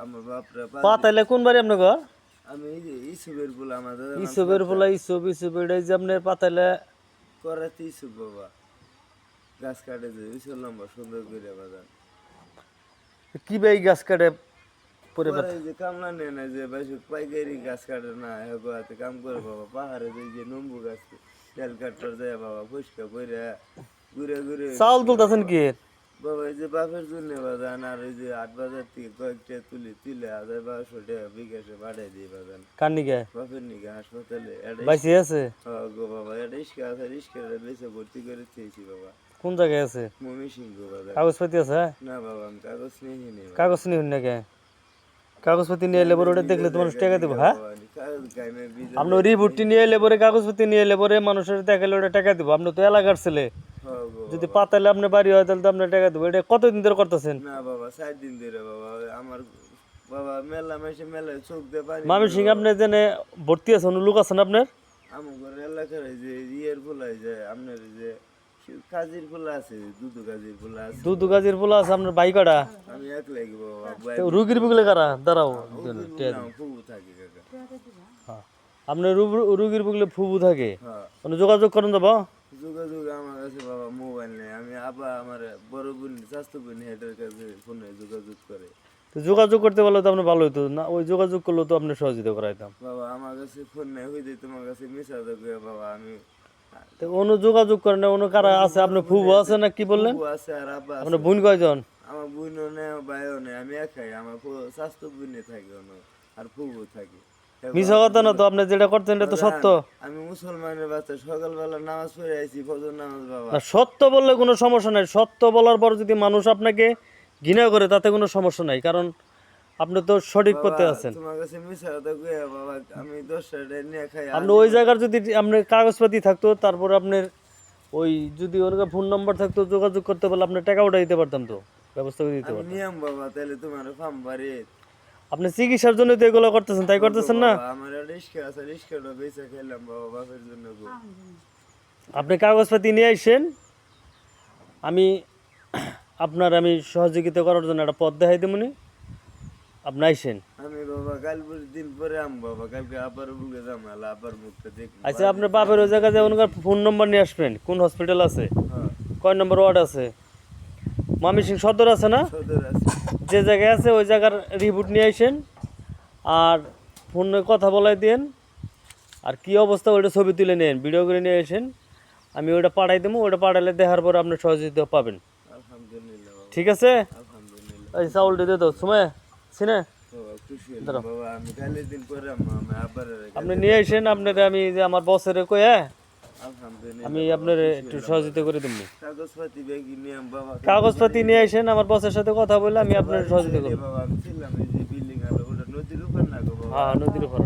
আমার বাপরা পাতাইলে কোন বাড়ি আপনার ঘর? আমি এই যে ইসুবের বলে আমাদের ইসবের বলা ইসব এটাই যে আপনার পাতাইলে করাতে ইসুব বাবা গাছ কাটে যে ইসুব লম্বা সুন্দর করে বাজার কি ভাই গাছ কাটে পরে পরে যে কামলা নেয় না যে বেশি পাইকারি গাছ কাটে না হেগোয়াতে কাম করে বাবা পাহাড়ে যে নম্বু গাছ তেল কাটার যায় বাবা ফুসকা পরে ঘুরে ঘুরে চাউল তুলতেছেন কি? বাবা এই যে বাপের জন্য বাজান আর ওই যে ৮ বাজার থেকে কয়েকটা তুলে ১৫০০ টাকা বিকাশে পাঠাই দিয়ে বাজান কার নিকে? বাপের নিকে হাসপাতালে বাইসে আছে? গো বাবা এটা রিস্কা আছে রিস্কাটা বেঁচে ভর্তি করে চেয়েছি বাবা কোন জায়গায় আছে? মমি সিংহ বাজার কাগজপাতি আছে? না বাবা আমি কাগজ নিয়ে নেই কাগজ নিয়ে নাকি? কাগজপাতি নিয়ে এলে পরে ওটা দেখলে তো মানুষ টাকা দেবো। হ্যাঁ, কাগজ গাইমে বিজা আপনি রিপোর্টটি নিয়ে এলে পরে কাগজপাতি নিয়ে এলে পরে মানুষের দেখালে ওটা টাকা দেবো। আপনি তো এলাকার ছেলে, গো যদি পাতালে আপনার বাড়ি হয় তাহলে তো আপনার টাকা দেবো। এটা কতদিন ধরে করতেছেন? না বাবা ৪ দিন ধরে বাবা আমার বাবা মেলা মেশে মেলা চোখ দিয়ে পানি মামি সিং আপনার জেনে ভর্তি আছে, অন্য লোক আছেন আপনার? আমার এলাকার এই যে ইয়ের ফুলাই যে আপনার যে কাজির ফুলা আছে দুধু কাজির ফুলা আছে দুধ গাজির পোলা আছে আপনার বাইক কাটা? আমি এক লাগি বাবা রুগীর বুগলে কারা দাঁড়াও ফুবু থাকি কাকা আপনার রুগীর বুগলে ফুবু থাকে, হ্যাঁ মানে যোগাযোগ করেন যাবো। যোগাযোগ আমার কাছে বাবা মোবাইল নেই আমি আবার আমার বড় বোন স্বাস্থ্য বোন হেডের কাছে ফোনে যোগাযোগ করে তো যোগাযোগ করতে পারলে তো আপনার ভালো হতো না, ওই যোগাযোগ করলে তো আপনি সহযোগিতা করাইতাম। বাবা আমার কাছে ফোন নেই হয়ে যায় তোমার কাছে মিশা দেখবে বাবা আমি তো অন্য যোগাযোগ করেন না, অন্য কারা আছে? আপনার ফুবু আছে না কি বললেন? ফুবু আছে আর আব্বা আছে। আপনার বোন কয়জন? আমার বোনও নেই ভাইও নেই আমি একাই আমার স্বাস্থ্য বোনে থাকি আর ফুবু থাকি মিশা কথা না তো, আপনি যেটা করতেন এটা তো সত্য। আমি মুসলমানের বাচ্চা সকালবেলা নামাজ পড়ে আইছি ফজর নামাজ বাবা না, সত্য বললে কোনো সমস্যা নাই। সত্য বলার পর যদি মানুষ আপনাকে ঘৃণা করে তাতে কোনো সমস্যা নাই, কারণ আপনি তো সঠিক পথে আছেন। তোমার কাছে মিশা কথা কইয়া বাবা আমি 10টা নিয়ে খাই আপনি ওই জায়গার যদি আপনার কাগজপাতি থাকতো, তারপর আপনার ওই যদি ওর ফোন নম্বর থাকতো, যোগাযোগ করতে পারলে আপনার টাকা উঠে দিতে পারতাম, তো ব্যবস্থা করে দিতে আমি পারতাম। নিয়ম বাবা তাহলে তোমার ফার্ম বাড়ি আপনি চিকিৎসার জন্য তো এগুলো করতেছেন, তাই করতেছেন না? আমার রিস্কা আছে রিস্কাটা বেচে খেলাম বাবা বাপের জন্য গো আপনি কাগজপাতি নিয়ে আসেন, আমি আমি সহযোগিতা করার জন্য একটা পথ দেখাই দেবনি, আপনি আইসেন। আমি বাবা কাল দিন পরে আম বাবা কালকে আবার বুকে জামালা আবার মুখটা দেখবো আচ্ছা, আপনার বাপের ওই জায়গায় যে ওনার ফোন নম্বর নিয়ে আসবেন, কোন হসপিটাল আছে, হ্যাঁ কয় নম্বর ওয়ার্ড আছে, মামি সিং সদর আছে না? সদর আছে যে জায়গায় আছে ওই জায়গার রিপোর্ট নিয়ে আসেন, আর ফোনে কথা বলাই দেন, আর কি অবস্থা ওইটা ছবি তুলে নেন, ভিডিও করে নিয়ে আসেন, আমি ওইটা পাঠাই দেবো। ওইটা পাঠালে দেখার পর আপনার সহযোগিতা পাবেন। আলহামদুলিল্লাহ বাবা ঠিক আছে? আলহামদুলিল্লাহ এই চাউলটা দিয়ে দাও সময় চিনে বাবা খুশি হলাম বাবা আমি কালের দিন পরে আমি আবার আপনি নিয়ে আসেন। আপনার আমি যে আমার বসের কই, হ্যাঁ আলহামদুলিল্লাহ আমি আপনার একটু সহযোগিতা করে দেবো। কাগজপাতি ব্যাগি নিয়ম বাবা কাগজপাতি নিয়ে আসেন, আমার বসের সাথে কথা বলে আমি আপনার সহযোগিতা করবো। বাবা আমি ছিলাম এই যে বিল্ডিং আর ওটা নদীর উপর না গো বাবা হ্যাঁ, নদীর উপর।